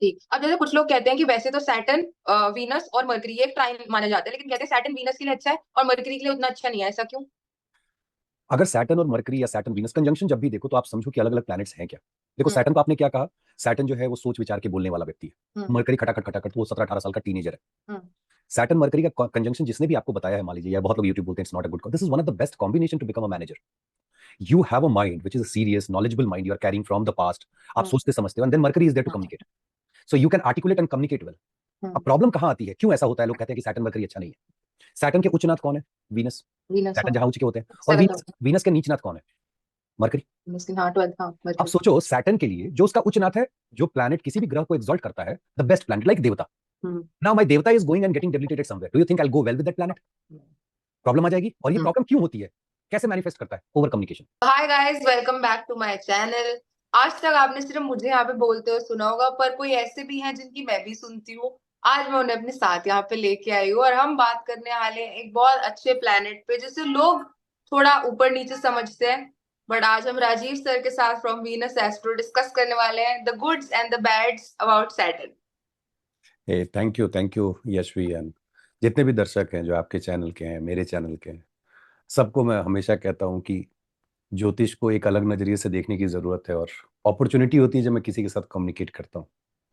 ठीक। अब जैसे कुछ लोग कहते हैं कि वैसे तो सैटर्न, वीनस और मरकरी ये एक ट्राइन माना जाता है, लेकिन कहते हैं सैटर्न वीनस के लिए अच्छा है और मरकरी के लिए उतना अच्छा नहीं है, ऐसा क्यों? अगर सैटर्न और मरकरी या सैटर्न वीनस कंजंक्शन जब भी देखो तो आप समझो कि अलग अलग प्लैनेट्स हैं क्या। देखो हम्म। सैटर्न को आपने क्या कहा, सैटर्न जो है वो सोच विचार के बोलने वाला व्यक्ति है, हम्म। मरकरी खटाखट खटाखट, तो वो 17-18 साल का टीनेजर है। हम्म। सैटर्न मरकरी का कंजंक्शन जिसने भी आपको बताया है, मान लीजिए, या बहुत लोग यूट्यूब बोलते हैं it's not a good, this is one of the best combination to become a manager. You have a mind which is a serious knowledgeable mind you are carrying from the past, आप हम्म। सोचते समझते हो, and then Mercury is there to hmm. Communicate, so you can articulate and communicate well. अब हम्म। Problem कहां आती है, क्यों ऐसा होता है लोग कहते हैं कि सैटर्न मरकरी अच्छा नहीं है। सैटर्न के उच्च नाथ कौन है, वीनस। वीनस, सैटर्न हाँ। जहां उच्च के होते हैं, और सेवन। वीनस वीनस के नीच नाथ कौन है, मरकरी। मुस्किन, हाँ, 12, हाँ, अब मरकरी। सोचो सैटर्न के लिए जो उसका उच्च नाथ है, जो प्लैनेट किसी भी ग्रह को एक्सॉल्ट करता है, द बेस्ट प्लैनेट लाइक देवता। हम्म। नाउ माय देवता is going and getting debilitated somewhere, do you think I will go well with that planet? Problem आ जाएगी। और ये हम्म। प्रॉब्लम क्यों होती है, कैसे मैनिफेस्ट करता है, over communication. Hi guys, welcome back to my channel. आज तक आपने सिर्फ मुझे यहाँ पे बोलते हुए सुना होगा, पर कोई ऐसे भी हैं जिनकी मैं भी सुनती हूँ। आज मैं उन्हें अपने साथ यहाँ पे लेके आई हूँ और हम बात करने वाले हैं एक बहुत अच्छे प्लेनेट पे, जिसे लोग थोड़ा ऊपर नीचे समझते हैं। बट आज हम राजीव सर के साथ फ्रॉम वीनस एस्ट्रो डिस्कस करने वाले हैं the goods and the bads about Saturn. Thank you Yashvi, and जितने भी दर्शक हैं जो आपके चैनल के हैं, मेरे चैनल के हैं, सबको मैं हमेशा कहता हूँ कि ज्योतिष को एक अलग नजरिए से देखने की जरूरत है, और अपॉर्चुनिटी होती है जब मैं किसी के साथ कम्युनिकेट करता हूँ।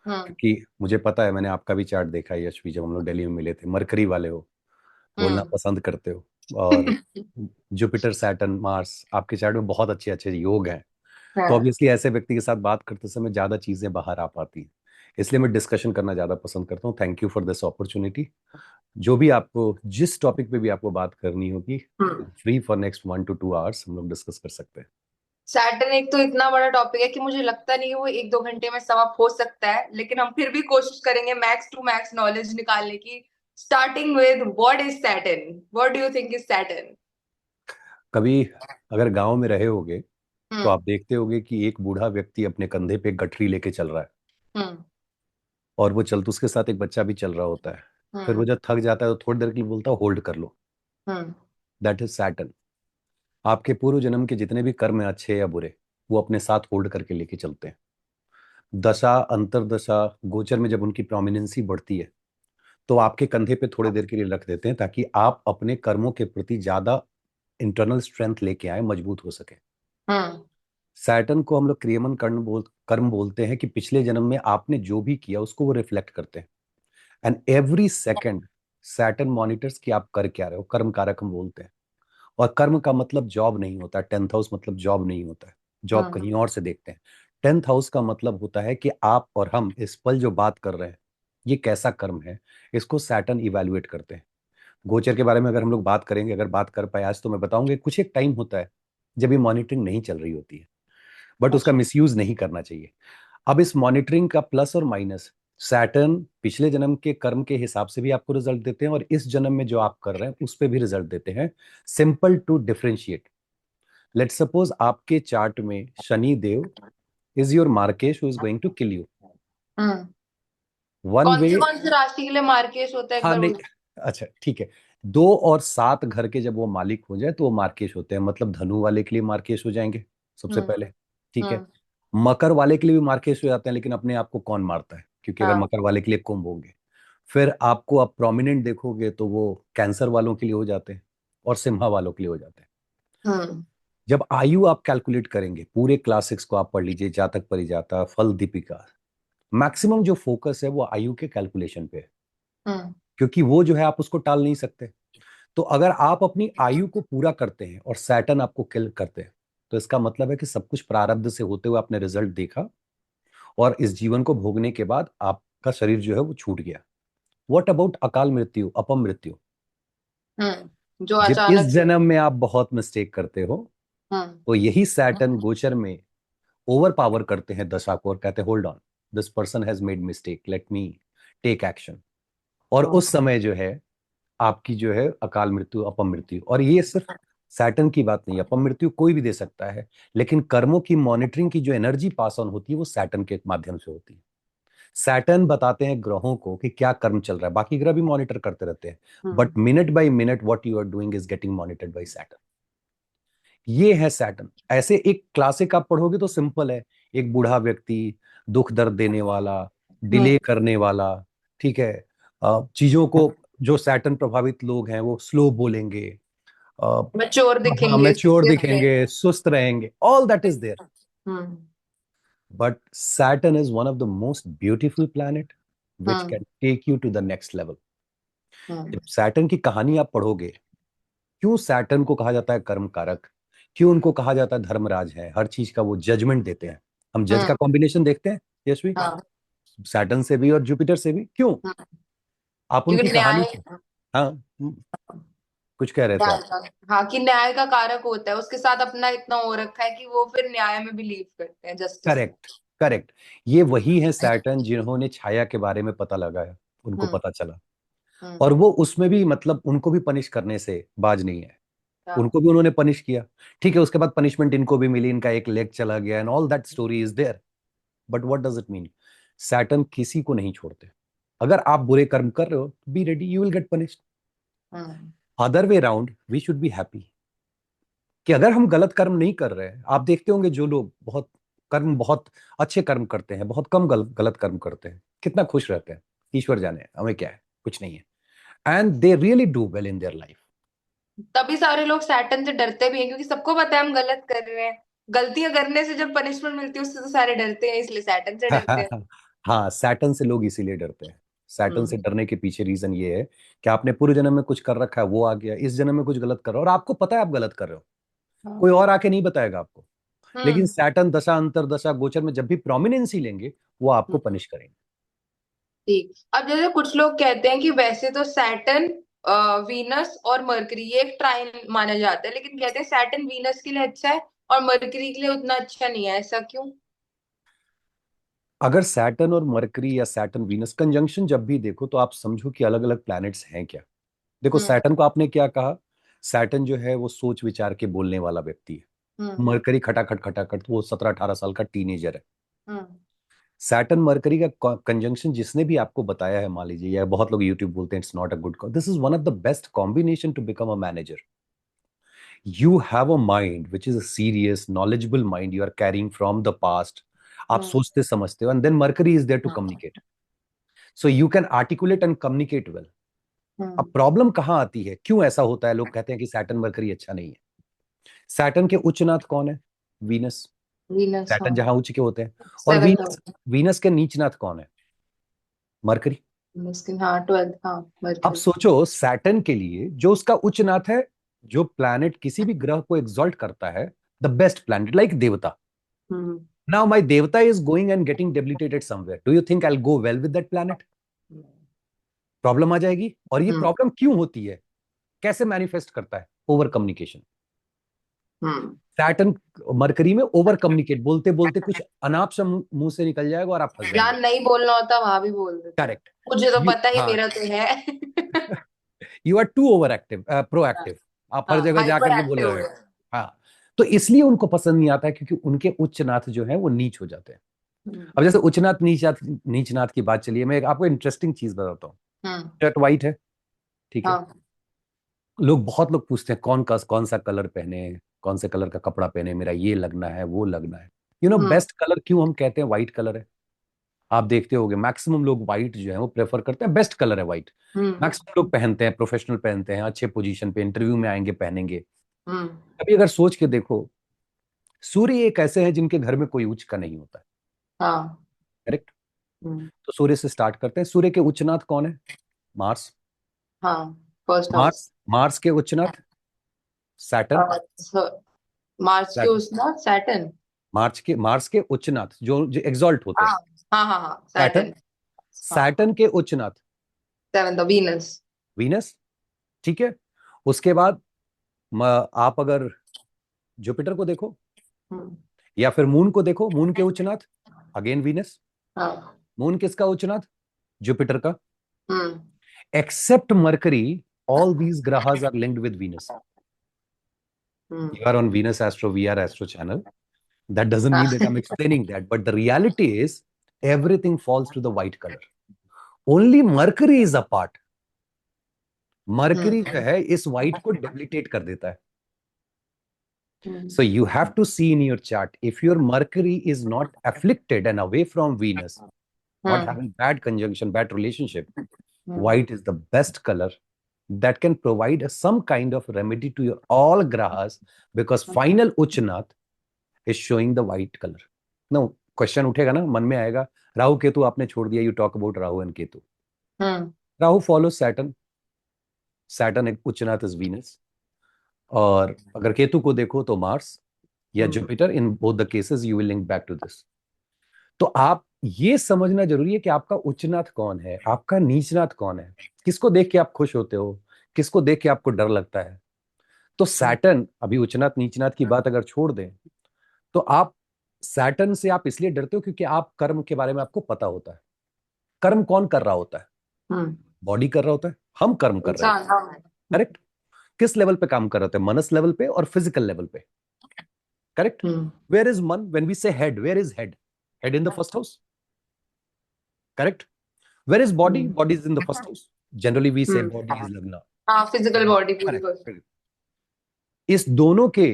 हम्म। क्योंकि मुझे पता है, मैंने आपका भी चार्ट देखा है यशवी, जब हम लोग दिल्ली में मिले थे, मरकरी वाले हो, बोलना हम्म। पसंद करते हो, और जुपिटर सैटर्न मार्स आपके चार्ट में बहुत अच्छे अच्छे योग हैं। तो हाँ। ऑब्वियसली ऐसे व्यक्ति के साथ बात करते समय ज्यादा चीजें बाहर आ पाती हैं, इसलिए मैं डिस्कशन करना ज्यादा पसंद करता हूँ। Thank you for this opportunity. जो भी आपको, जिस टॉपिक पे भी आपको बात करनी होगी, hmm. Free for next 1 to 2 hours हम लोग डिस्कस कर सकते हैं। सैटर्न एक तो इतना बड़ा टॉपिक है कि मुझे लगता नहीं है वो एक दो घंटे में समाप्त हो सकता है, लेकिन हम फिर भी कोशिश करेंगे मैक्स टू मैक्स नॉलेज निकालने की। Starting with what is Saturn, what do you think is Saturn? कभी अगर गांव में रहे होगे तो हम्म। आप देखते होगे कि एक बूढ़ा व्यक्ति अपने कंधे पे एक गठरी लेके चल रहा है, हम्म। और वो चलते उसके साथ एक बच्चा भी चल रहा होता है। फिर वो हम्म। जब थक जाता है तो थोड़ी देर के लिए बोलता है होल्ड कर लो। हम्म। That is Saturn. आपके पूर्व जन्म के जितने भी कर्म हैं, अच्छे या बुरे, वो अपने साथ होल्ड करके लेके चलते हैं। दशा अंतरदशा गोचर में जब उनकी प्रोमिनेंसी बढ़ती है, तो आपके कंधे पे थोड़ी देर के लिए रख देते हैं, ताकि आप अपने कर्मों के प्रति ज्यादा इंटरनल स्ट्रेंथ लेके आए, मजबूत हो सके। हम्म। सैटर्न को हम लोग क्रियमन कर्म बोलते हैं, कि पिछले जन्म में आपने जो भी किया उसको वो रिफ्लेक्ट करते हैं। And every second Saturn monitors कि आप कर क्या रहे हो, कर्म कारक हम बोलते हैं। और कर्म का मतलब जॉब नहीं होता, 10th हाउस मतलब जॉब नहीं होता है, जॉब हम्म। कहीं और से देखते हैं। 10th हाउस का मतलब होता है कि आप और हम इस पल जो बात कर रहे हैं, ये कैसा कर्म है, इसको सैटर्न इवेल्युएट करते हैं। गोचर के बारे में अगर हम लोग बात करेंगे, अगर बात कर पाए आज, तो मैं बताऊंगा कुछ एक टाइम होता है जब ये मॉनिटरिंग नहीं चल रही होती है, बट उसका अच्छा। मिसयूज नहीं करना चाहिए। अब इस मॉनिटरिंग का प्लस और माइनस, सैटर्न पिछले जन्म के कर्म के हिसाब से भी आपको रिजल्ट देते हैं, और इस जन्म में जो आप कर रहे हैं उस पे भी रिजल्ट देते हैं। Simple to differentiate, let suppose आपके चार्ट में शनि देव इज योर मार्केश who is going to kill you. Hmm. One way, कौन से राशि के लिए मार्केश होता है, एक हाँ बार नहीं, बोल। अच्छा ठीक है, 2 और 7 घर के जब वो मालिक हो जाए तो वो मार्केश होते हैं, मतलब धनु वाले के लिए मार्केश हो जाएंगे सबसे हम्म। पहले। ठीक है। हम्म। मकर वाले के लिए भी मार्केश हो जाते हैं, लेकिन अपने आप को कौन मारता है, क्योंकि अगर हाँ। मकर वाले के लिए कुंभ होंगे। फिर आपको आप प्रोमिनेंट देखोगे तो वो कैंसर वालों के लिए हो जाते हैं, और सिम्हा वालों के लिए हो जाते हैं। हम्म। जब आयु आप कैलकुलेट करेंगे, पूरे क्लासिक्स को आप पढ़ लीजिए, जातक परिजाता, फल दीपिका, मैक्सिमम जो फोकस है वो आयु के कैलकुलेशन पे है। हम्म। क्योंकि वो जो है आप उसको टाल नहीं सकते। तो अगर आप अपनी आयु को पूरा करते हैं और सैटर्न आपको किल करते हैं, तो इसका मतलब है कि सब कुछ प्रारब्ध से होते हुए आपने रिजल्ट देखा, और इस जीवन को भोगने के बाद आपका शरीर जो है वो छूट गया। व्हाट अबाउट अकाल मृत्यु, अपम मृत्यु? जो जब इस अचानक से। जन्म में आप बहुत मिस्टेक करते हो, हम्म। तो यही सैटर्न गोचर में ओवर पावर करते हैं दशा को, और कहते हैं hold on, this person has made mistake, let me take action. और हम्म। उस समय जो है आपकी जो है अकाल मृत्यु, अपम मृत्यु। और ये सिर्फ सैटर्न की बात नहीं है, अपम मृत्यु कोई भी दे सकता है, लेकिन कर्मों की मॉनिटरिंग की जो एनर्जी पास ऑन होती है वो सैटर्न के माध्यम से होती है। सैटर्न बताते हैं ग्रहों को कि क्या कर्म चल रहा है, बाकी ग्रह भी मॉनिटर करते रहते हैं, hmm. But minute by minute what you are doing is getting monitored by Saturn. ये है सैटर्न। ऐसे एक क्लासिक आप पढ़ोगे तो सिंपल है, एक बूढ़ा व्यक्ति, दुख दर्द देने वाला, हम्म। डिले करने वाला, ठीक है। चीजों को, जो सैटर्न प्रभावित लोग हैं वो स्लो बोलेंगे, मैच्योर हाँ दिखेंगे, मैच्योर स्थिर दिखेंगे, रहेंगे। सुस्त रहेंगे, all that is there. Hmm. But Saturn is one of the most beautiful planet which hmm. Can take you to the next level. Hmm. जब सैटर्न की कहानी आप पढ़ोगे, क्यों सैटर्न को कहा जाता है कर्म कारक, क्यों उनको कहा जाता है धर्मराज है, हर चीज का वो जजमेंट देते हैं। हम जज हम्म। का कॉम्बिनेशन देखते हैं यशवी, हाँ। सैटर्न से भी और जुपिटर से भी, क्यों? हम्म। आप क्योंकि उनकी कहानी, न्याय, हाँ, कुछ कह रहे थे न्याय आप? का, हाँ, कि न्याय का कारक होता है, उसके साथ अपना इतना हो रखा है कि वो फिर न्याय में बिलीव करते हैं, जस्टिस में। Correct, correct. ये वही है सैटर्न जिन्होंने छाया के बारे में पता लगाया, उनको हम्म। पता चला। हम्म। और वो उसमें भी मतलब उनको भी पनिश करने से बाज नहीं है, हाँ। उनको भी उन्होंने पनिश किया। ठीक है, उसके बाद पनिशमेंट इनको भी मिली, इनका एक लेग चला गया and all that story is there. But what does it mean? Saturn किसी को नहीं छोड़ते। अगर आप बुरे कर्म कर रहे हो, be ready, you will get punished. Hmm. Other way round, we should be happy कि अगर हम गलत कर्म नहीं कर रहे हैं। आप देखते होंगे जो लोग बहुत अच्छे कर्म करते हैं, बहुत कम गलत कर्म करते हैं, कितना खुश रहते हैं। ईश्वर जाने, हमें क्या है, कुछ नहीं है। And they really do well in their life. तभी सारे लोग सैटर्न से डरते भी हैं, क्योंकि सबको पता है हम गलत कर रहे हैं। गलतियां करने से जब पनिशमेंट मिलती है उससे तो सारे डरते हैं, इसलिए सैटर्न से डरते हैं। हाँ, सैटर्न से लोग इसीलिए डरते हैं। सैटर्न से हम्म। डरने के पीछे रीजन ये है कि आपने पूर्व जन्म में कुछ कर रखा है, वो आ गया, इस जन्म में कुछ गलत कर रहा हो और आपको पता है आप गलत कर रहे हो, हाँ। कोई और आके नहीं बताएगा आपको। लेकिन हम्म। सैटर्न दशा अंतरदशा गोचर में जब भी प्रोमिनेंसी लेंगे, वो आपको हम्म। पनिश करेंगे। ठीक। अब जैसे कुछ लोग कहते हैं कि वैसे तो सैटर्न, वीनस और मरकरी ये एक ट्राइन माना जाता है, लेकिन कहते हैं सैटर्न वीनस के लिए अच्छा है और मरकरी के लिए उतना अच्छा नहीं है, ऐसा क्यों? अगर सैटर्न और मरकरी या सैटर्न वीनस कंजंक्शन जब भी देखो, तो आप समझो कि अलग अलग प्लैनेट्स हैं क्या। देखो, हम्म। सैटर्न को आपने क्या कहा? सैटर्न जो है वो सोच विचार के बोलने वाला व्यक्ति है। हम्म। मरकरी खटाखट खटाखट, वो 17-18 साल का टीनेजर है। हम्म। सैटर्न मरकरी का कंजंक्शन जिसने भी आपको बताया है, मान लीजिए, या बहुत लोग यूट्यूब बोलते हैं it's not a good, this is one of the best combination to become a manager. You have a mind which is a serious knowledgeable mind you are carrying from the past. आप हम्म। सोचते समझते हो, and then Mercury is there to communicate, so you can articulate and communicate well. अब हम्म। Problem कहाँ आती है, क्यों ऐसा होता है, लोग कहते हैं कि सैटर्न मरकरी अच्छा नहीं है। सैटर्न के उच्च नाथ कौन है? वीनस। वीनस, सैटर्न हाँ। जहां उच्च के होते हैं। और सेवेंथ वीनस, हाउस। वीनस के नीच नाथ कौन है? मरकरी। मुस्किन, हाँ, ट्वेल्थ, हाँ, अब मरकरी। सोचो, सैटर्न के लिए जो उसका उच्च नाथ है, जो प्लैनेट किसी भी ग्रह को एग्जॉल्ट करता है, द बेस्ट प्लैनेट लाइक देवता। हम्म। नाउ माय देवता is going and getting debilitated somewhere, do you think I will go well with that planet? Problem आ जाएगी। और ये हम्म। प्रॉब्लम क्यों होती है, कैसे मैनिफेस्ट करता है? Over communication. Hmm. Saturn Mercury में ओवर कम्युनिकेट, बोलते बोलते कुछ अनाप से मुंह से निकल जाएगा और आप फंस जहाँ जाएंगे। नहीं बोलना होता वहां भी बोल देते हैं। करेक्ट। मुझे तो यू, पता ही, हाँ, मेरा तो है। You are too over active, proactive. आप हर हाँ, जगह हाइपर जाकर के बोले एक्टिव हो रहे हो। गया। हाँ, तो इसलिए उनको पसंद नहीं आता है, क्योंकि उनके उच्चनाथ जो है वो नीच हो जाते हैं। हम्म। अब जैसे उच्चनाथ नीचनाथ, नीचनाथ की बात चलिए, मैं आपको इंटरेस्टिंग चीज बताता हूँ। हम्म। शर्ट वाइट है, ठीक है। हाँ। बहुत लोग पूछते हैं कौन सा कलर पहने, कौन से कलर का कपड़ा पहने, मेरा ये लगना है वो लगना है। हम्म। बेस्ट कलर क्यों हम कहते हैं व्हाइट कलर है? आप देखते होंगे मैक्सिमम लोग व्हाइट जो है वो प्रेफर करते हैं, बेस्ट कलर है व्हाइट। हम्म। मैक्सिमम लोग पहनते हैं, प्रोफेशनल पहनते हैं, अच्छे पोजीशन पे इंटरव्यू में आएंगे पहनेंगे। हम्म। अभी अगर सोच के देखो, सूर्य एक ऐसे हैं जिनके घर में कोई उच्च का नहीं होता है। हाँ। करेक्ट। हम्म। तो सूर्य से स्टार्ट करते हैं। सूर्य के उच्चनाथ कौन है? मार्स। हाँ, फर्स्ट हाउस। मार्स मार्स के उच्चनाथ सैटर्न। मार्च के सैटर्न, उसना सैटर्न। मार्स के उच्चनाथ जो जो एग्जॉल्ट होते हाँ, हैं, हाँ, हाँ, हाँ, सैटर्न। सैटर्न। हाँ। सैटर्न के उच्चनाथ सेवेंथ वीनस। वीनस, ठीक है। उसके बाद आप अगर जुपिटर को देखो, हम्म। या फिर मून को देखो, मून के उच्चनाथ अगेन वीनस। हाँ। मून किसका उच्चनाथ? जुपिटर का। Hmm. Except Mercury, all these ग्रहास are linked with Venus. Hmm. You are on Venus Astro VR Astro channel. That doesn't हाँ। mean that I'm explaining that, but the reality is everything falls to the white color. Only Mercury is apart. Mercury जो हम्म। है इस white को debilitate कर देता है. हम्म। So you have to see in your chart, if your Mercury is not afflicted and away from Venus, not hmm having bad conjunction, bad relationship. Hmm White is the best color that can provide some kind of remedy to your all grahas, because final Uchnath is showing the white color. Now, question उठेगा ना, मन में आएगा, राहु केतु आपने छोड़ दिया, you talk about Rahu and Ketu. Hmm Rahu follow Saturn, Saturn एक उच्चनाथ is Venus, और अगर केतु को देखो तो मार्स या Jupiter. In both the cases you will link back to this. तो आप ये समझना जरूरी है कि आपका उच्चनाथ कौन है, आपका नीचनाथ कौन है, किसको देख के आप खुश होते हो, किसको देख के आपको डर लगता है. तो सैटर्न, अभी उच्चनाथ नीचनाथ की बात अगर छोड़ दें, तो आप सैटर्न से आप इसलिए डरते हो क्योंकि आप कर्म के बारे में आपको पता होता है. कर्म कौन कर रहा होता है? बॉडी कर रहा होता है, हम कर्म कर रहे हैं. इंसान, हाँ। करेक्ट. किस लेवल पे काम कर रहे होते हैं? मनस लेवल पे और फिजिकल लेवल पे. करेक्ट. वेयर इज मन? When we say head, where is head? Head in the first house. Correct. Where is body? Body is in the first house. Generally we say body is लग्ना. हाँ, physical body पूरी correct. इस दोनों के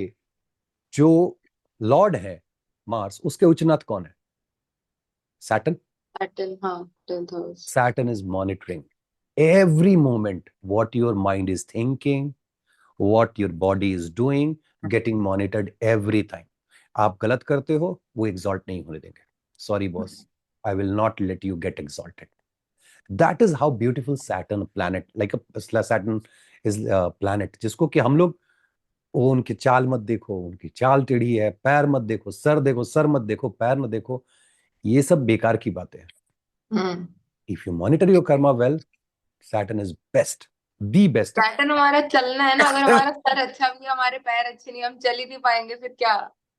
जो Lord है Mars, उसके उच्चनाथ कौन है? सैटर्न. सैटर्न, हाँ, 10th house. Saturn is monitoring every moment what your mind is thinking, what your body is doing, getting monitored every time. आप गलत करते हो, वो exalt नहीं होने देंगे. Sorry boss, I will not let you get exalted. That is how beautiful Saturn planet, like a Saturn is a planet, जिसको कि हम लोग, वो उनकी चाल मत देखो, उनकी चाल टेढ़ी है, पैर मत देखो, सर मत देखो, पैर मत देखो, ये सब बेकार की बातें हैं. If you monitor your karma well, Saturn is best, the best. Saturn हमारा चलना है ना, अगर हमारा सर अच्छा भी है, हमारे पैर अच्छे नहीं, हम चल ही नहीं पाएंगे, फिर क्या?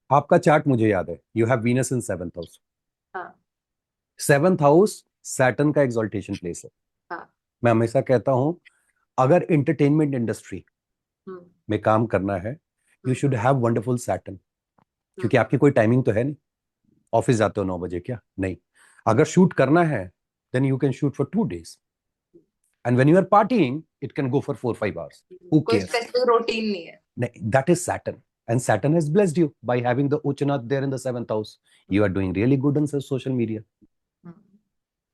आपका चार्ट मुझे याद है, you have Venus in 7th house. हाँ 7th हाउस सैटर्न का एक्सॉल्टेशन प्लेस है. हाँ। मैं हमेशा कहता हूं, अगर एंटरटेनमेंट इंडस्ट्री में काम करना है, you should have wonderful Saturn. क्योंकि आपकी कोई टाइमिंग तो है नहीं, ऑफिस जाते हो 9 बजे क्या? नहीं. अगर शूट करना है, then you can shoot for 2 days. And when you are partying, it can go for 4-5 hours. Who कोई cares? स्पेसिफिक रूटीन नहीं है। That is Saturn. And Saturn has blessed you by having the Uchanath there in the 7th house. You are doing really good on social media.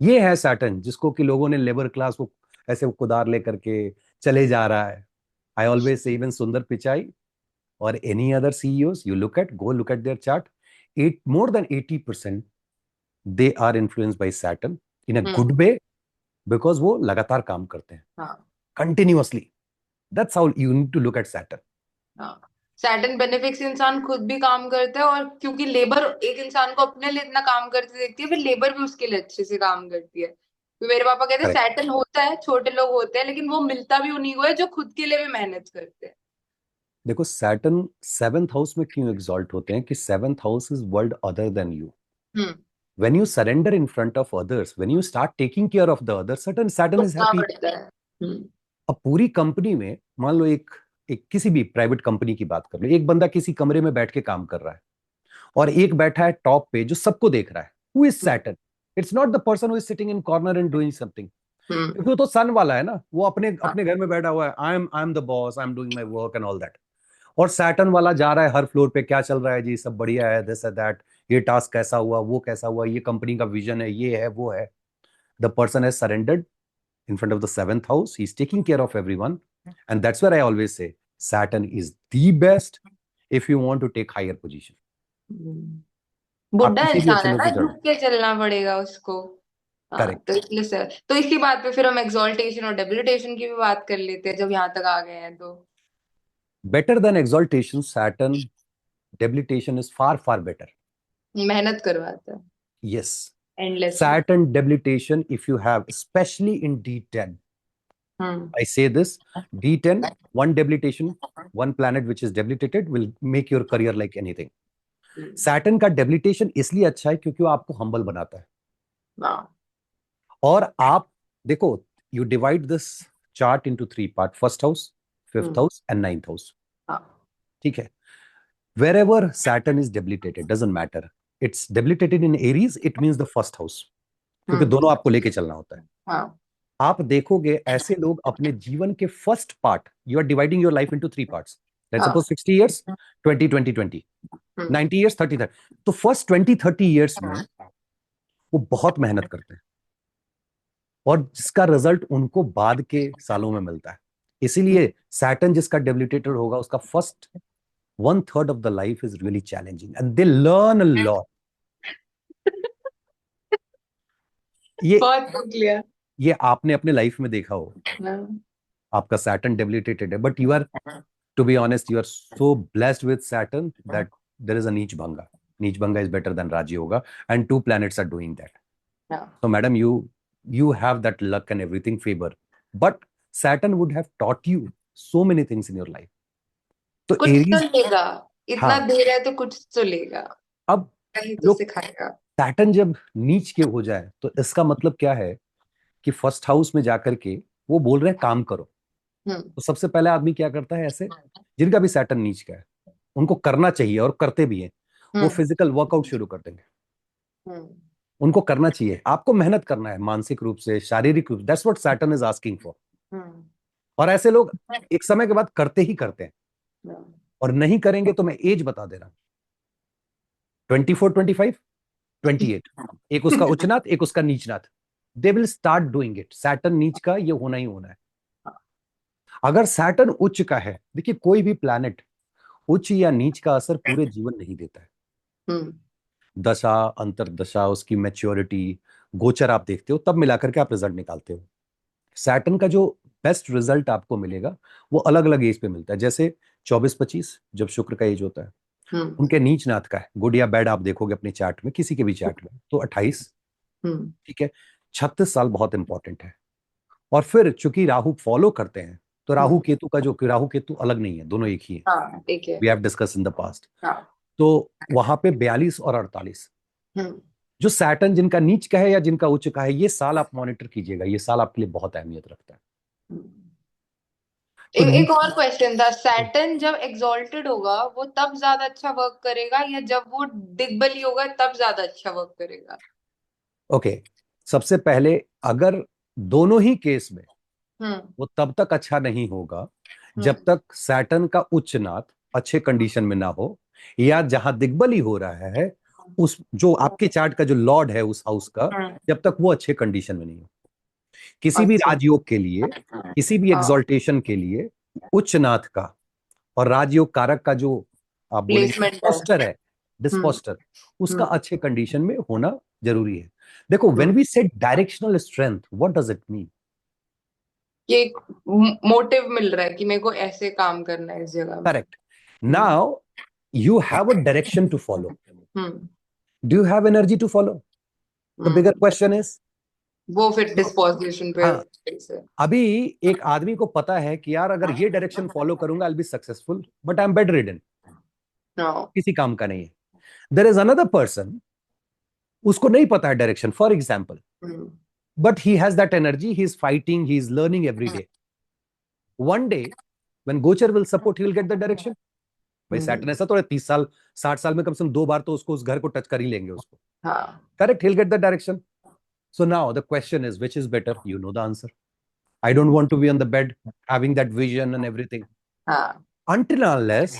ये है Saturn, जिसको कि लोगों ने labour class को ऐसे कुदार लेकर के चले जा रहा है. I always say, even Sundar Pichai or any other CEOs, go look at their chart. More than 80% they are influenced by Saturn in a good way, because वो लगातार काम करते हैं, continuously. That's how you need to look at Saturn. Saturn benefits इंसान खुद भी काम करता है, और क्योंकि लेबर एक इंसान को अपने लिए इतना काम करते देखती है, फिर लेबर भी उसके लिए अच्छे से काम करती है. तो मेरे पापा कहते हैं सैटर्न होता है, छोटे लोग होते हैं, लेकिन वो मिलता भी उन्हीं को है जो खुद के लिए भी मेहनत करते हैं. देखो सैटर्न 7th हाउस में क्यों एग्जॉल्ट होते हैं कि 7th house is world other than you. When you surrender in front of others, when you start taking care of the others, Saturn is happy. अब पूरी कंपनी में मान लो एक किसी भी प्राइवेट कंपनी की बात कर लो, एक बंदा किसी कमरे में बैठ के काम कर रहा है, और एक बैठा है टॉप पे जो सबको देख रहा है. Who is Saturn? It's not the person who is sitting in corner and doing something. क्योंकि वो तो सन वाला है ना, वो अपने घर में बैठा हुआ है. I am the boss, I am doing my work and all that. और सैटर्न वाला जा रहा है हर फ्लोर पे, क्या चल रहा है जी, सब बढ़िया है, दिस है दैट, ये टास्क कैसा हुआ, वो कैसा हुआ, ये कंपनी का विजन है, ये है, वो है. The person has surrendered in front of the 7th house. He's taking care of everyone. And that's where I always say Saturn is the best if you want to take higher position. बुढ़ा इंसान है ना, झुक के चलना पड़ेगा उसको. Correct. तो इसलिए सर, तो इसी बात पे फिर हम एक्सॉल्टेशन और डेबिलिटेशन की भी बात कर लेते हैं, जब यहाँ तक आ गए हैं तो. Better than exaltation, Saturn debilitation is far far better. मेहनत करवाता है. Yes. Endless. Saturn debilitation, if you have, especially in D10. I say this, D10, one debilitation, one planet which is debilitated will make your career like anything. Saturn का debilitation इसलिए अच्छा है क्योंकि वो आपको humble बनाता है. और आप देखो, you divide this chart into 3 parts: first house, 5th house and 9th house. ठीक है. Wherever Saturn is debilitated, doesn't matter. It's debilitated in Aries, it means the first house. क्योंकि दोनों आपको लेके चलना होता है. आप देखोगे ऐसे लोग अपने जीवन के first part, you are dividing your life into 3 parts. Let's suppose 60 years, 20 20 20, 90 years, 30 30. तो फर्स्ट 20 30 years में वो बहुत मेहनत करते हैं और जिसका रिजल्ट उनको बाद के सालों में मिलता है। इसीलिए सैटर्न जिसका डेबिलिटेटेड होगा उसका first 1/3 of the life is really challenging and they learn a lot. ये बहुत क्लियर। ये आपने अपने लाइफ में देखा हो, आपका सैटर्न डेबिलिटेटेड है, but you are, to be honest, you are so blessed with Saturn that there is a नीच भंगा. नीच भंगा is better than raj yoga and two planets are doing that. So madam, you have that luck and everything favor, but Saturn would have taught you so many things in your life. तो कुछ तो Aries, लेगा, इतना हाँ, दे रहा है तो कुछ तो लेगा, अब कहीं तो लोग सिखाएगा। सैटर्न जब नीच के हो जाए तो इसका मतलब क्या है कि फर्स्ट हाउस में जाकर के वो बोल रहे हैं काम करो. हम्म। तो सबसे पहले आदमी क्या करता है, ऐसे जिनका भी सैटर्न नीच का है उनको करना चाहिए और करते भी हैं, वो हम्म। फिजिकल वर्कआउट शुरू कर देंगे. हम्म। उनको करना चाहिए, आपको मेहनत करना है मानसिक रूप से, शारीरिक रूप से. That's what Saturn is asking for. Hmm. और ऐसे लोग एक समय के बाद करते ही करते हैं, हम्म। और नहीं करेंगे तो मैं एज बता दे रहा हूं, 24, 25, 28. एक उसका उच्चनाथ, एक उसका नीचनाथ. They will start doing it. Saturn नीच का ये होना ही होना है. अगर सैटर्न उच्च का है, देखिए कोई भी प्लैनेट उच्च या नीच का असर पूरे जीवन नहीं देता है. हम्म। दशा, अंतरदशा, उसकी मैच्योरिटी, गोचर आप देखते हो, तब मिलाकर के आप रिजल्ट निकालते हो. सैटर्न का जो बेस्ट रिजल्ट आपको मिलेगा वो अलग अलग एज पे मिलता है. जैसे 24-25 जब शुक्र का एज होता है, हम्म। उनके नीच नाथ का है, गुड या बैड आप देखोगे अपने चार्ट में, किसी के भी चार्ट में, तो 28. हम्म। ठीक है, 36 साल बहुत इंपॉर्टेंट है. और फिर चूंकि राहु फॉलो करते हैं, तो राहु हम्म। केतु का जो, राहु केतु अलग नहीं है, दोनों एक ही है. हाँ ठीक है। We have discuss in the past. हाँ। तो वहां पे 42 और 48, हम्म। जो सैटर्न जिनका नीच का है या जिनका उच्च का है, ये साल आप मॉनिटर कीजिएगा, ये साल आपके लिए बहुत अहमियत रखता है. तो एक नीच, और क्वेश्चन था, सैटर्न जब एग्जॉल्टेड होगा वो तब ज्यादा अच्छा वर्क करेगा या जब वो दिग्बली होगा तब ज्यादा अच्छा वर्क करेगा? ओके, सबसे पहले, अगर दोनों ही केस में हम्म। वो तब तक अच्छा नहीं होगा जब हम्म। तक सैटर्न का उच्च नाथ अच्छे कंडीशन में ना हो, या जहां दिग्बली हो रहा है उस जो आपके चार्ट का जो लॉर्ड है उस हाउस का, हम्म। जब तक वो अच्छे कंडीशन में नहीं हो. किसी भी अच्छा। राजयोग के लिए, किसी भी हाँ। एग्जॉल्टेशन के लिए, उच्च नाथ का और राजयोग कारक का जो आप बोलेंगे प्लेसमेंट है। डिस्पोस्टर है, हम्म। डिस्पोस्टर, उसका हम्म। अच्छे कंडीशन में होना जरूरी है. देखो, when hmm. We said directional strength, what does it mean? ये एक मोटिव मिल रहा है कि मेरे को ऐसे काम करना है इस जगह में। Correct. Hmm. Now you have a direction to follow. Hmm. Do you have energy to follow? The bigger hmm. question is. वो फिर तो डिस्पोजिशन पे हाँ, से। अभी एक आदमी को पता है कि यार अगर ये डायरेक्शन फॉलो करूंगा I be successful, but I am bedridden, हाँ। किसी काम का नहीं है. देर इज अनदर पर्सन, उसको नहीं पता है direction, for example, hmm. But he has that energy, he is fighting, he is learning every day. One day when गोचर will support, he will get the direction. भाई Saturn हम्म। ऐसा तो है, 30 साल, 60 साल में कम से कम 2 बार तो उसको उस घर को टच कर ही लेंगे उसको. हाँ। Correct, he'll get the direction. So now the question is, which is better? You know the answer. I don't want to be on the bed having that vision and everything. हाँ। Until and unless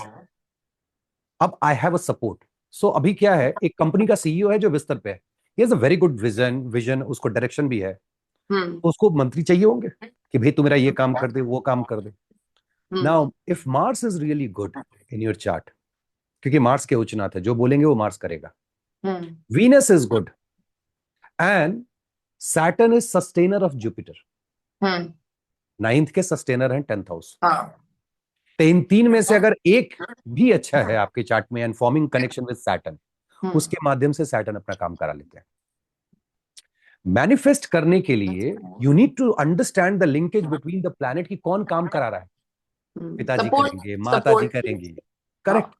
अब I have a support. So अभी क्या है, एक company का CEO है जो बिस्तर पे है. He has a very good vision, उसको डायरेक्शन भी है. हम्म। तो उसको मंत्री चाहिए होंगे कि भाई तू मेरा ये काम कर दे, वो काम कर दे. हम्म। Now if Mars is really good in your chart, क्योंकि मार्स के उच्चनाथ है, जो बोलेंगे वो मार्स करेगा. हम्म। Venus is good and Saturn is sustainer of Jupiter. Hmm. 9th के सस्टेनर हैं 10th हाउस. हाँ। तो इन तीन में से अगर एक भी अच्छा है आपके चार्ट में and forming connection with Saturn, hmm. उसके माध्यम से सैटर्न अपना काम करा लेते हैं. मैनिफेस्ट करने के लिए you need to understand the linkage between the planet की कौन काम करा रहा है. पिताजी सपोर्ट। करेंगे, माताजी सपोर्ट। करेंगे. हाँ। Correct.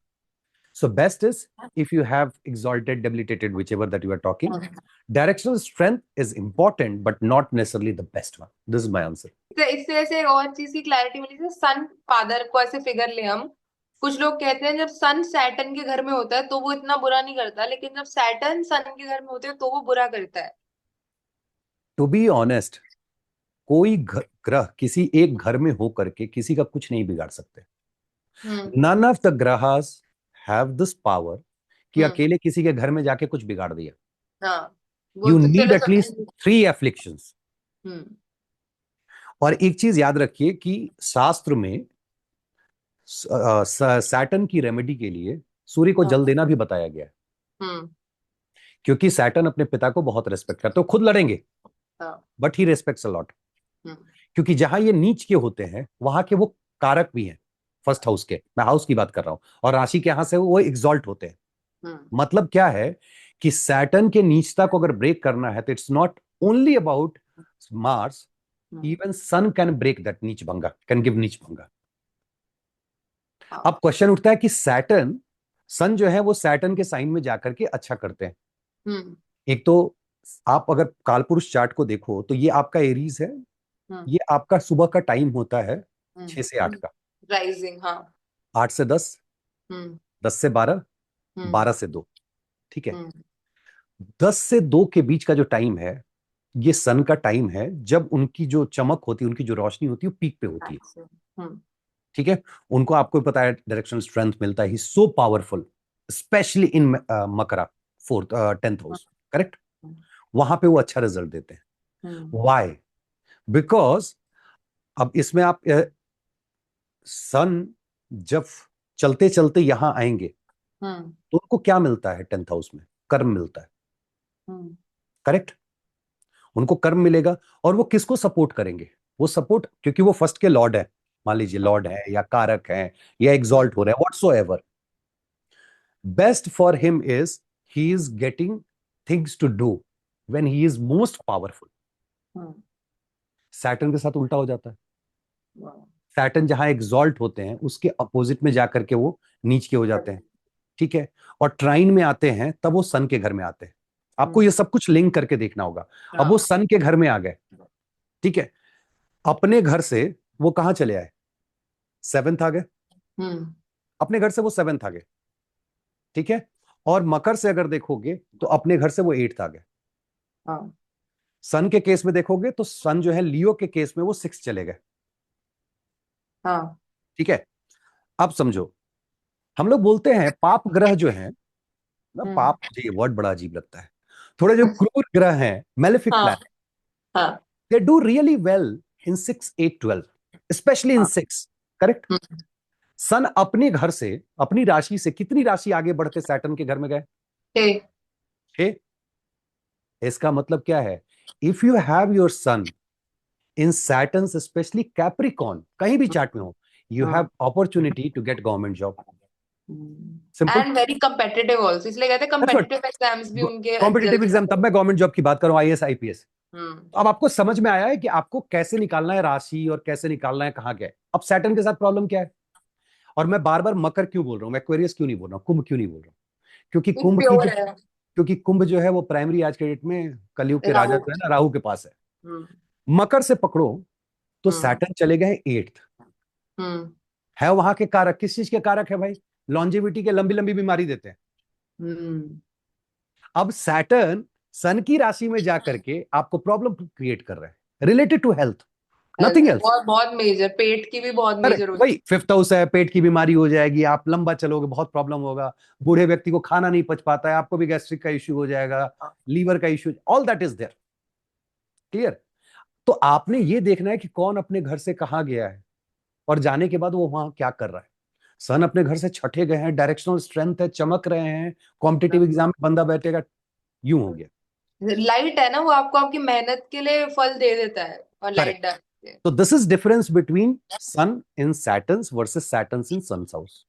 So best is if you have exalted, debilitated, whichever that you are talking, directional strength is important, but not necessarily the best one. This is my answer. इससे ऐसे एक और चीज की क्लैरिटी मिली, जैसे सन फादर को ऐसे फिगर ले हम, कुछ लोग कहते हैं जब सन सैटर्न के घर में होता है तो वो इतना बुरा नहीं करता, लेकिन जब सैटर्न सन के घर में होते हैं तो वो बुरा करता है। To be honest, कोई ग्रह किसी एक घर में हो करके किसी का कुछ नहीं बिगाड़ सकते. हम्म। None of the grahas have this power कि हम्म। अकेले किसी के घर में जाके कुछ बिगाड़ दिया. हाँ। वो यू तो नीड चलो एटलीस्ट 3 एफ्लिक्शंस। हम्म। और एक चीज याद रखिए कि शास्त्र में सैटर्न की रेमेडी के लिए सूर्य को हाँ। जल देना भी बताया गया है, हम्म। क्योंकि सैटर्न अपने पिता को बहुत रेस्पेक्ट करते हैं, खुद लड़ेंगे हाँ। But he respects a lot. Hmm. क्योंकि जहां ये नीच के होते हैं वहां के वो कारक भी हैं, फर्स्ट हाउस के, मैं हाउस की बात कर रहा हूं, और राशि के यहां से वो एग्जॉल्ट होते हैं। हम्म। मतलब क्या है कि सैटर्न के नीचता को अगर ब्रेक करना है तो it's not only about Mars, hmm. Even Sun can break that नीच भंगा, कैन गिव नीच भंगा। हाँ। अब क्वेश्चन उठता है कि सैटर्न, सन जो है वो सैटर्न के साइन में जाकर के अच्छा करते हैं। हम्म। एक तो आप अगर कालपुरुष चार्ट को देखो तो ये आपका एरीज है, हम्म। ये आपका सुबह का टाइम होता है 6 से 8 हम्म। का, राइजिंग, हाँ। 8 से 10, हम्म। 10 से 12, हम्म। 12 से 2, ठीक है। हम्म। 10 से 2 के बीच का जो टाइम है, ये सन का टाइम है जब उनकी जो चमक होती है, उनकी जो रोशनी होती है वो पीक पे होती है, अच्छा। हम्म। ठीक है। उनको आपको भी पता है डायरेक्शनल स्ट्रेंथ मिलता है, ही सो पावरफुल, स्पेशली इन मकरा, 10th हाउस, करेक्ट। हम्म। वहां पे वो अच्छा रिजल्ट देते हैं। हम्म। वाई? बिकॉज अब इसमें आप सन जब चलते चलते यहां आएंगे हम्म। तो उनको क्या मिलता है 10th हाउस में? कर्म मिलता है, हम्म। करेक्ट। उनको कर्म मिलेगा, और वो किसको सपोर्ट करेंगे? वो सपोर्ट, क्योंकि वो फर्स्ट के लॉर्ड है, मान लीजिए लॉर्ड है या कारक है या एग्जॉल्ट हो रहे हैं, whatsoever, best for him is he is getting things to do when he is most powerful. Hmm. Saturn के साथ उल्टा हो जाता है। वाह। सैटर्न जहां एग्जॉल्ट होते हैं उसके अपोजिट में जाकर के वो नीच के हो जाते हैं, ठीक है। और ट्राइन में आते हैं तब वो सन के घर में आते हैं। आपको हम्म। ये सब कुछ लिंक करके देखना होगा। अब वो हाँ। सन के घर में आ गए, ठीक है। अपने घर से वो कहां चले आए? 7th आ गए। हम्म। अपने घर से वो 7th आ गए, ठीक है। और मकर से अगर देखोगे तो अपने घर से वो 8th आ गए। हाँ। सन के केस में देखोगे तो सन जो है लियो के केस में वो 6 चले गए, हाँ। ठीक है। अब समझो, हम लोग बोलते हैं पाप ग्रह जो है ना, हम्म। पाप, मुझे ये वर्ड बड़ा अजीब लगता है, थोड़े जो क्रूर ग्रह हैं, मेलेफिक हाँ। प्लैनेट, हाँ। They do really well in 6, 8, 12, specially in हाँ। 6, करेक्ट। हम्म। सन अपने घर से, अपनी राशि से कितनी राशि आगे बढ़ते सैटर्न के घर में गए? ठीक। 6। इसका मतलब क्या है? If you have your sun in Saturn, specially Capricorn, कहीं भी चार्ट में हो, यू हैव हाँ। Opportunity to get government job. Simple. And very competitive also, इसलिए कहते हैं दैट्स व्हाट, कम्पिटिटिव एग्जाम्स भी उनके कॉम्पिटिटिव जल्दी एग्जाम, खत्म तब मैं होते गवर्नमेंट जॉब की बात करूं, आईएएस आईपीएस। हैं। तो अब आपको समझ में आया है कि आपको कैसे निकालना है राशि और कैसे निकालना है कहां क्या है। अब सैटर्न के साथ प्रॉब्लम क्या है? और मैं बार बार मकर क्यों बोल रहा हूं, मैं एक्वेरियस क्यों नहीं बोल रहा हूं, कुंभ क्यों नहीं बोल रहा हूं? क्योंकि ये कुंभ की जो, प्योर है। क्योंकि कुंभ जो है वो प्राइमरी आज के डेट में कलयुग के राजा राहु। जो है ना, राहु के पास है। हम्म। मकर से पकड़ो तो हम्म। सैटर्न चले गए 8th, हम्म। है वहां के कारक, किस चीज के कारक है भाई? लॉन्जेविटी के, लंबी लंबी बीमारी देते हैं। हम्म। अब सैटर्न सन की राशि में जाकर के आपको प्रॉब्लम क्रिएट कर रहे हैं related to health, health nothing में एल्स। बहुत बहुत मेजर, पेट की भी बहुत अरे मेजर होती वही 5th हाउस है, पेट की बीमारी हो जाएगी, आप लंबा चलोगे बहुत प्रॉब्लम होगा, बूढ़े व्यक्ति को खाना नहीं पच पाता है, आपको भी गैस्ट्रिक का इश्यू हो जाएगा, है। लीवर का issue, all that is there, clear. तो आपने ये देखना है कि कौन अपने घर से कहां गया है, और जाने के बाद वो वहां क्या कर रहा है। सन अपने घर से छठे गए हैं, डायरेक्शनल स्ट्रेंथ है, चमक रहे हैं, कॉम्पिटिटिव एग्जाम में बंदा बैठेगा, यूं हो गया। लाइट है ना वो, आपको आपकी मेहनत के लिए फल दे देता है, और लाइट करेक्ट। डाल के। तो this is difference between Sun in Saturn's versus Saturn's in Sun's house.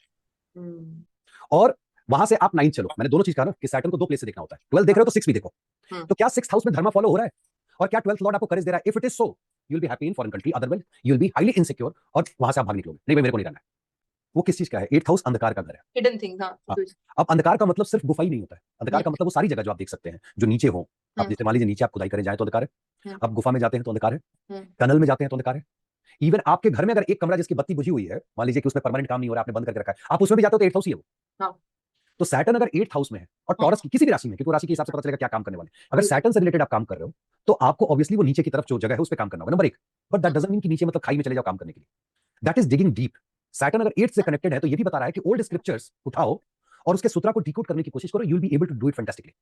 Hmm. और वहां से आप 9 चलो, मैंने दोनों चीज कहा ना कि सैटर्न को 2 प्लेस से देखना होता है, 12 देख रहे हो तो 6 भी देखो। हम्म। तो क्या 6th हाउस में धर्मा फॉलो हो रहा है? और क्या 12th लॉर्ड आपको करेज दे रहा है? If it is so, you will be happy in foreign country, otherwise you will be highly insecure, और वहां से आप भाग निकलोगे, नहीं भाई मेरे को नहीं रहना है। वो किस चीज का है? 8th हाउस अंधकार का घर है। हिडन थिंग, हाँ हाँ। कुछ। अब अंधकार का मतलब सिर्फ गुफा ही नहीं होता है, अंधकार का हम्म। मतलब वो सारी जगह जो आप देख सकते हैं जो नीचे हो। आप हम्म। जैसे मान लीजिए नीचे आप खुदाई करें जाए तो अंधकार है, हम्म। आप गुफा में जाते हैं तो अंधकार है, हम्म। टनल में जाते हैं तो अंधकार है, इवन आपके घर में अगर एक कमरा जिसकी बत्ती बुझी हुई है, मान लीजिए कि उसमें परमानेंट काम नहीं हो रहा है, आपने बंद करके रखा है, आप उसमें भी जाते हो तो 8th हाउस ही है वो। हाँ। तो सैटर्न अगर 8th हाउस में है, और हाँ। टॉरस की किसी भी राशि में, क्योंकि राशि के हिसाब से पता चलेगा क्या काम करने वाले, अगर सैटर्न से रिलेटेड आप काम कर रहे हो तो आपको ऑब्वियसली वो नीचे की तरफ जो जगह है उस पर काम करना होगा, number 1। But that doesn't mean कि नीचे मतलब खाई में चले जाओ काम करने के लिए, that is digging deep. Saturn अगर 8th से कनेक्टेड है तो ये भी बता रहा है कि ओल्ड स्क्रिप्चर्स उठाओ और उसके सूत्रा को डिकोड करने की कोशिश करो, you will be able to do it fantastically.